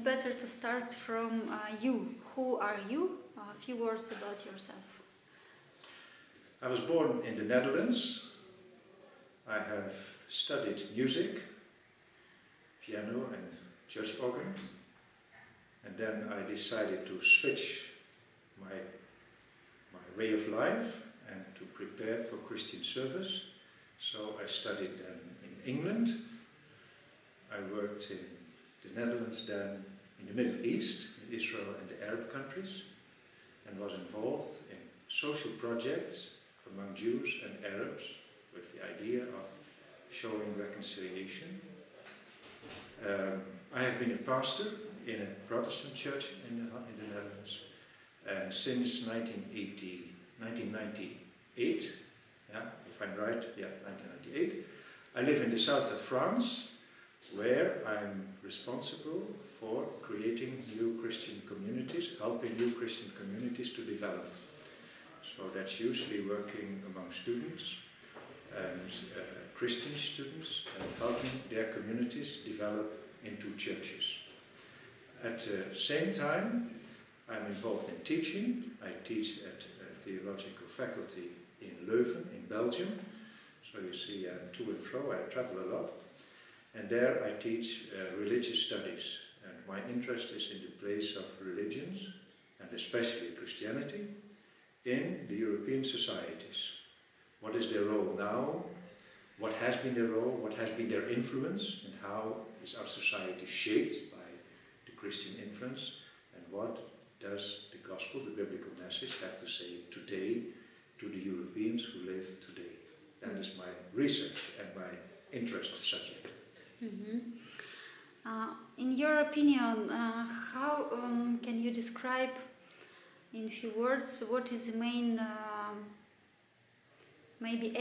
better to start from you. Who are you? A few words about yourself. I was born in the Netherlands. I have studied music, piano and church organ, and then I decided to switch my way of life and to prepare for Christian service. So I studied then in England. I worked in the Netherlands, then in the Middle East, in Israel and the Arab countries, and was involved in social projects among Jews and Arabs with the idea of showing reconciliation. I have been a pastor in a Protestant church in the Netherlands, and since 1998, yeah, if I'm right, yeah, 1998, I live in the south of France, where I'm responsible for creating new Christian communities, helping new Christian communities to develop. So that's usually working among students and Christian students and helping their communities develop into churches. At the same time, I'm involved in teaching. I teach at a theological faculty in Leuven, in Belgium. So you see, I'm to and fro, I travel a lot. And there I teach religious studies. And my interest is in the place of religions, and especially Christianity, in the European societies. What is their role now? What has been their role? What has been their influence? And how is our society shaped by the Christian influence? And what does the gospel, the biblical message, have to say today to the Europeans who live today? That is my research and my interest subject. Mm-hmm. In your opinion, how can you describe in few words what is the main maybe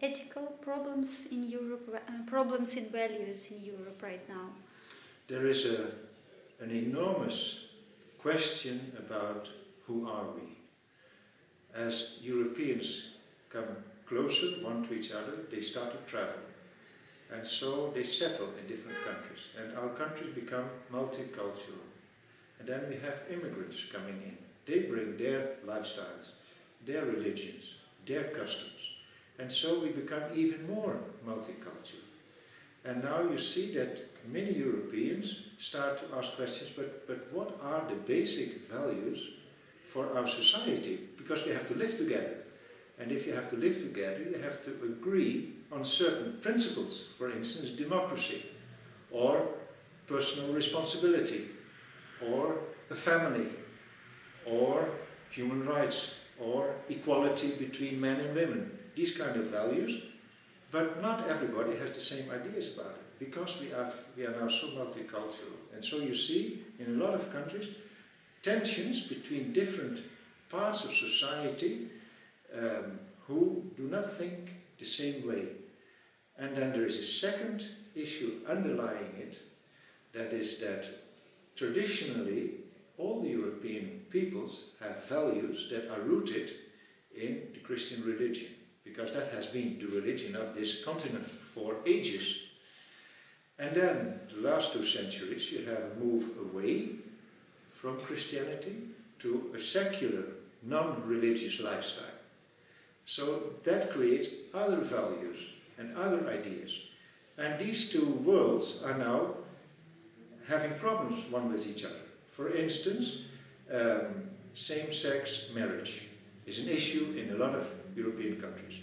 ethical problems in Europe, problems in values in Europe right now? There is an enormous question about who are we. As Europeans come closer one to each other, they start to travel. And so they settle in different countries. And our countries become multicultural. And then we have immigrants coming in. They bring their lifestyles, their religions, their customs. And so we become even more multicultural. And now you see that many Europeans start to ask questions, but what are the basic values for our society? Because we have to live together. And if you have to live together, you have to agree on certain principles, for instance, democracy, or personal responsibility, or a family, or human rights, or equality between men and women. These kind of values, but not everybody has the same ideas about it, because we are now so multicultural. And so you see, in a lot of countries, tensions between different parts of society who do not think the same way. And then there is a second issue underlying it, that is that traditionally all the European peoples have values that are rooted in the Christian religion, because that has been the religion of this continent for ages. And then, the last 2 centuries, you have a move away from Christianity to a secular, non-religious lifestyle. So that creates other values and other ideas. And these two worlds are now having problems one with each other. For instance, same-sex marriage is an issue in a lot of European countries.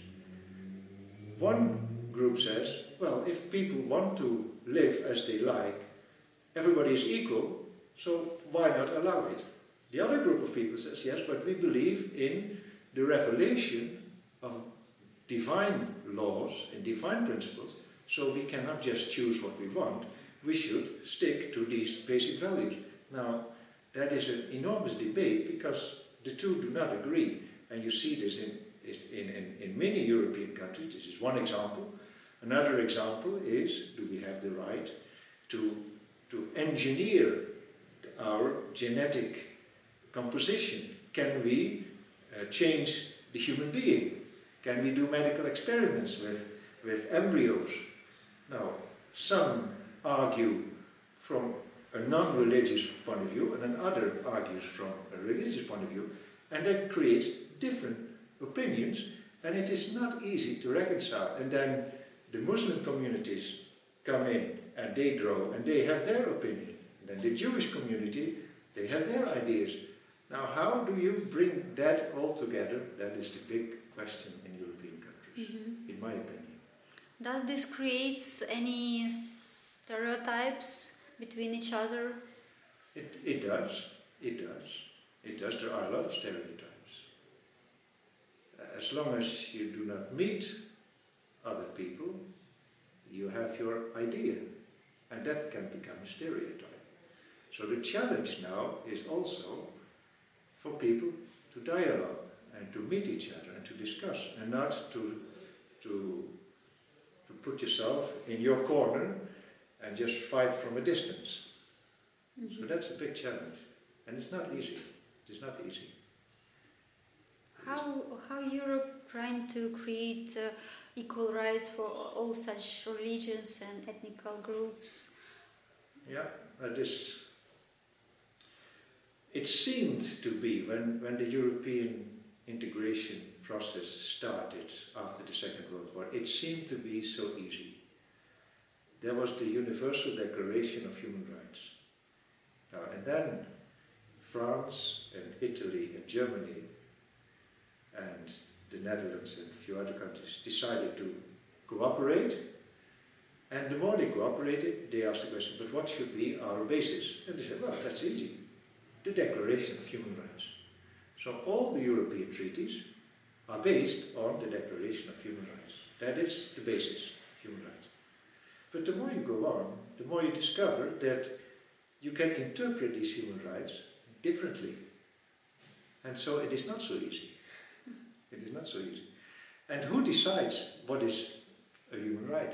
One group says, well, if people want to live as they like, everybody is equal, so why not allow it? The other group of people says, yes, but we believe in the revelation of divine laws and divine principles, so we cannot just choose what we want, we should stick to these basic values. Now, that is an enormous debate, because the two do not agree, and you see this in many European countries. This is one example. Another example is, do we have the right to engineer our genetic composition? Can we change the human being? Can we do medical experiments with embryos? Now, some argue from a non-religious point of view and another argues from a religious point of view, and that creates different opinions, and it is not easy to reconcile. And then the Muslim communities come in and they grow and they have their opinion. And then the Jewish community, they have their ideas. Now, how do you bring that all together? That is the big question in European countries, in my opinion. Does this create any stereotypes between each other? It does. It does. It does. There are a lot of stereotypes. As long as you do not meet other people, you have your idea, and that can become a stereotype. So the challenge now is also for people to dialogue and to meet each other and to discuss, and not to put yourself in your corner and just fight from a distance. So that's a big challenge, and it's not easy. It's not easy. How Europe trying to create equal rights for all such religions and ethnical groups? Yeah, it seemed to be, when the European integration process started after the Second World War, it seemed to be so easy. There was the Universal Declaration of Human Rights. And then France and Italy and Germany and the Netherlands and a few other countries decided to cooperate. And the more they cooperated, they asked the question, but what should be our basis? And they said, well, that's easy. The Declaration of Human Rights. So all the European treaties are based on the Declaration of Human Rights. That is the basis of human rights. But the more you go on, the more you discover that you can interpret these human rights differently. And so it is not so easy. It is not so easy. And who decides what is a human right?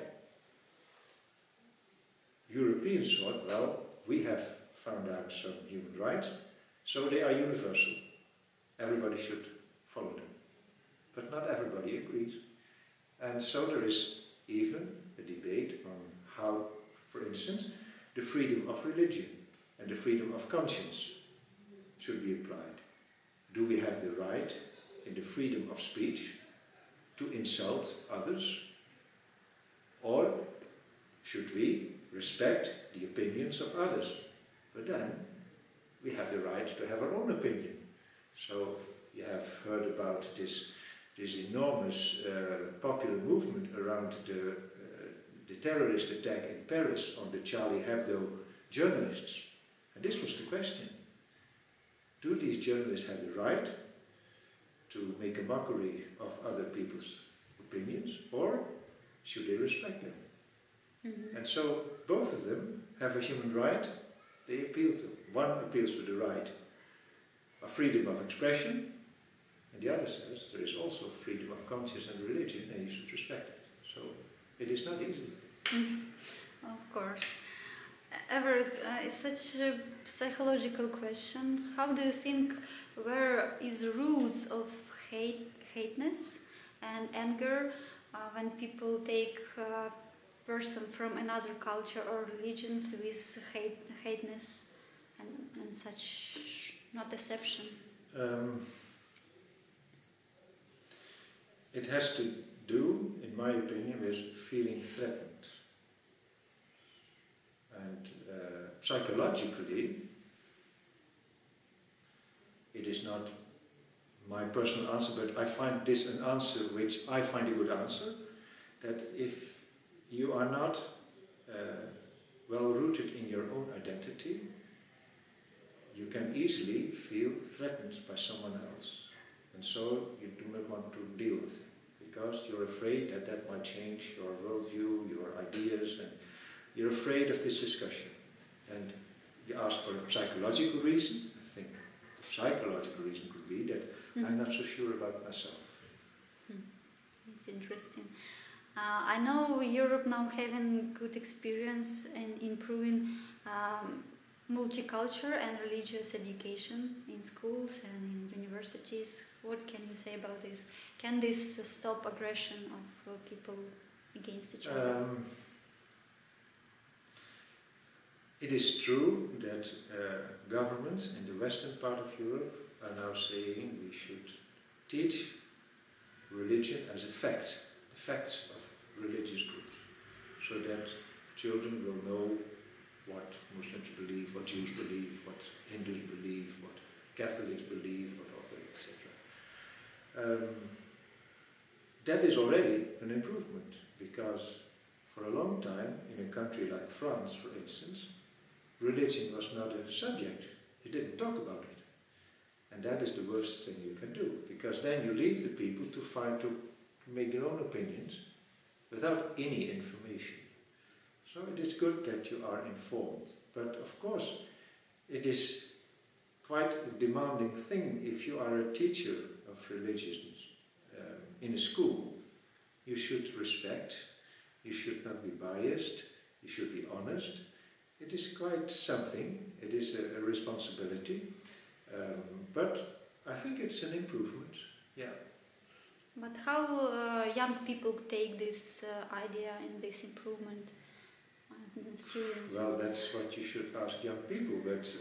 Europeans thought, well, we have found out some human rights, so they are universal. Everybody should follow them. But not everybody agrees. And so there is even a debate on how, for instance, the freedom of religion and the freedom of conscience should be applied. Do we have the right, in the freedom of speech, to insult others? Or should we respect the opinions of others? But then we have the right to have our own opinion. So you have heard about this enormous popular movement around the terrorist attack in Paris on the Charlie Hebdo journalists. And this was the question. Do these journalists have the right to make a mockery of other people's opinions, or should they respect them? Mm-hmm. And so both of them have a human right they appeal to. One appeals to the right of freedom of expression, and the other says there is also freedom of conscience and religion, and you should respect it. So it is not easy. Of course. Everett, it's such a psychological question. How do you think, where is the roots of hateness and anger when people take a person from another culture or religions with hateness and such not deception? It has to do, in my opinion, with feeling threatened. And psychologically, it is not my personal answer, but I find this an answer which I find a good answer, that if you are not well rooted in your own identity, you can easily feel threatened by someone else, and so you do not want to deal with it, because you're afraid that that might change your worldview, your ideas, and you're afraid of this discussion. And you ask for a psychological reason. I think the psychological reason could be that I'm not so sure about myself. It's interesting. I know Europe now having good experience in improving multicultural and religious education in schools and in universities. What can you say about this? Can this stop aggression of people against each other? It is true that governments in the western part of Europe are now saying we should teach religion as a fact, the facts of religious groups, so that children will know what Muslims believe, what Jews believe, what Hindus believe, what Catholics believe, what Orthodox, etc. That is already an improvement, because for a long time, in a country like France, for instance, religion was not a subject. You didn't talk about it. And that is the worst thing you can do, because then you leave the people to make their own opinions without any information. So it is good that you are informed, but of course it is quite a demanding thing if you are a teacher of religion in a school. You should respect, you should not be biased, you should be honest. It is quite something, it is a responsibility, but I think it's an improvement, yeah. But how young people take this idea and this improvement? Students? Well, that's what you should ask young people, but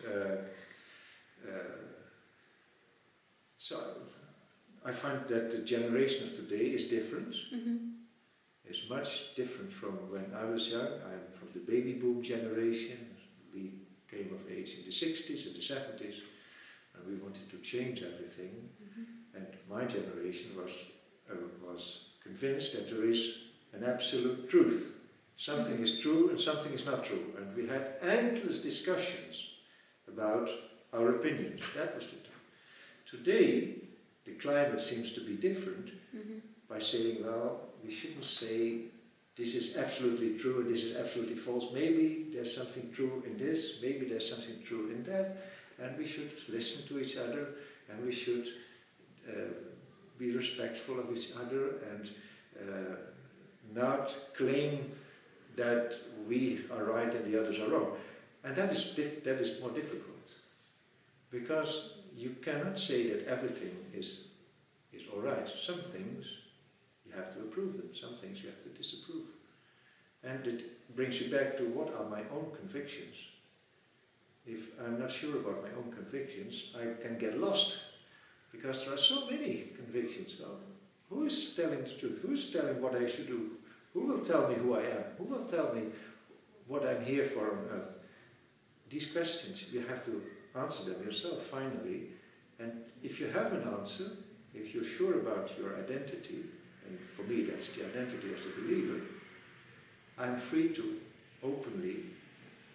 so I find that the generation of today is different. Mm-hmm. It's much different from when I was young. I'm from the baby boom generation. We came of age in the 60s and the 70s, and we wanted to change everything. Mm-hmm. And my generation was convinced that there is an absolute truth. Something is true and something is not true. And we had endless discussions about our opinions. That was the time. Today, the climate seems to be different by saying, well, we shouldn't say this is absolutely true and this is absolutely false. Maybe there's something true in this, maybe there's something true in that, and we should listen to each other, and we should be respectful of each other, and not claim that we are right and the others are wrong. And that is more difficult, because you cannot say that everything is all right. Some things you have to approve them, some things you have to disapprove. And it brings you back to what are my own convictions. If I'm not sure about my own convictions, I can get lost, because there are so many convictions. Well, who is telling the truth? Who is telling what I should do? Who will tell me who I am? Who will tell me what I'm here for on earth? These questions, you have to answer them yourself finally. And if you have an answer, if you're sure about your identity, and for me that's the identity as a believer, I'm free to openly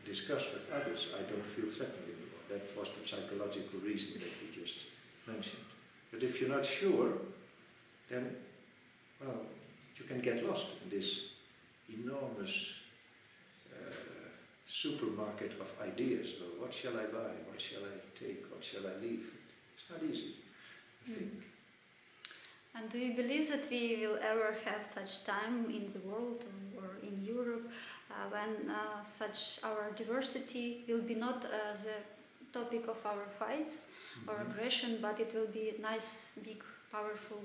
discuss with others. I don't feel threatened anymore. That was the psychological reason that we just mentioned. But if you're not sure, then, well, you can get lost in this enormous supermarket of ideas. Well, what shall I buy? What shall I take? What shall I leave? It's not easy, I think. And do you believe that we will ever have such time in the world or in Europe when such our diversity will be not the topic of our fights or aggression, but it will be a nice, big, powerful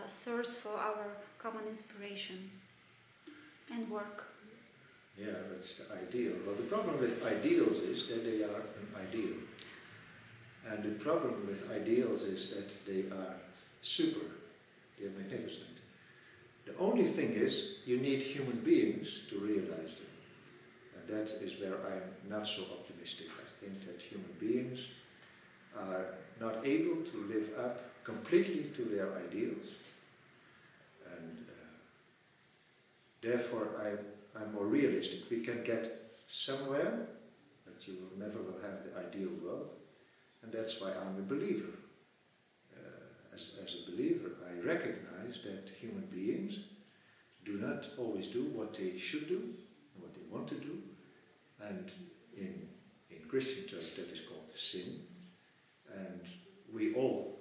source for our common inspiration and work? Yeah, that's the ideal. Well, the problem with ideals is that they are an ideal. And the problem with ideals is that they are super. They're magnificent. The only thing is, you need human beings to realize them. And that is where I'm not so optimistic. I think that human beings are not able to live up completely to their ideals. And therefore I'm more realistic. We can get somewhere, but you will never have the ideal world. And that's why I'm a believer. As a believer, I recognize that human beings do not always do what they should do, and what they want to do. And in Christian terms, that is called sin. And we all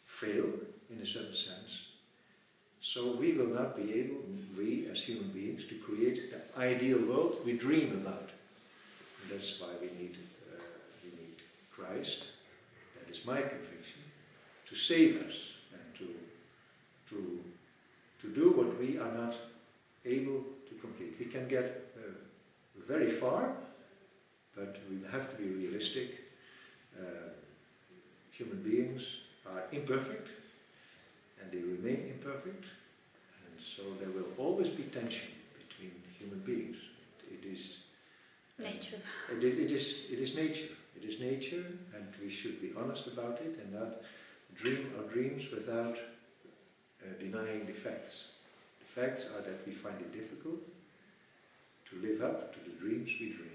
fail, in a certain sense. So we will not be able, we as human beings, to create the ideal world we dream about. And that's why we need Christ, that is my conviction, to save us and to do what we are not able to complete. We can get very far, but we have to be realistic. Human beings are imperfect, and they remain imperfect, and so there will always be tension between human beings. It is Nature. It is nature. It is nature, and we should be honest about it and not dream our dreams without denying the facts. The facts are that we find it difficult to live up to the dreams we dream.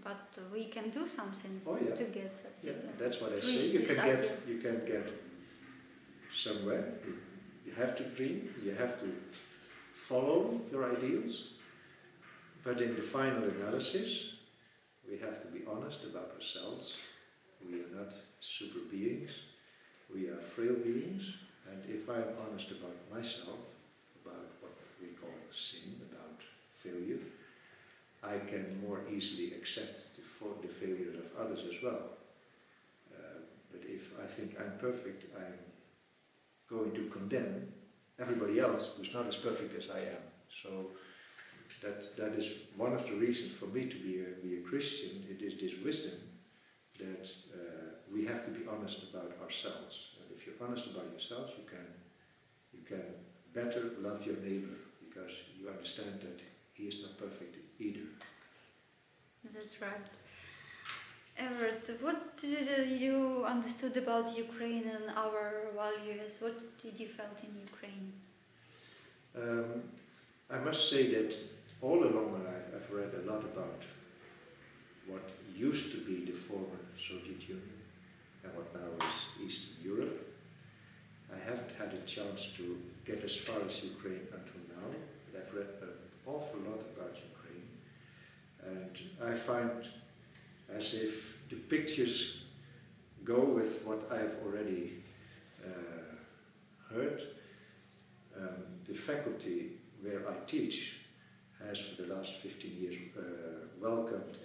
But we can do something Oh, yeah. to get that. Yeah, that's what I to say. reach You this can get idea. you can get somewhere. You have to dream. You have to follow your ideals. But in the final analysis, we have to be honest about ourselves. We are not super beings. We are frail beings. And if I am honest about myself, about what we call sin, about failure, I can more easily accept the failures of others as well. But if I think I'm perfect, I'm going to condemn everybody else who's not as perfect as I am. So that is one of the reasons for me to be a Christian. It is this wisdom that we have to be honest about ourselves. And if you're honest about yourselves, you can better love your neighbor, because you understand that he is not perfect either. That's right. Everett, what did you understood about Ukraine and our values? What did you felt in Ukraine? I must say that all along my life I've read a lot about what used to be the former Soviet Union and what now is Eastern Europe. I haven't had a chance to get as far as Ukraine until now, but I've read an awful lot about Ukraine, and I find as if the pictures go with what I've already heard. The faculty where I teach has for the last 15 years welcomed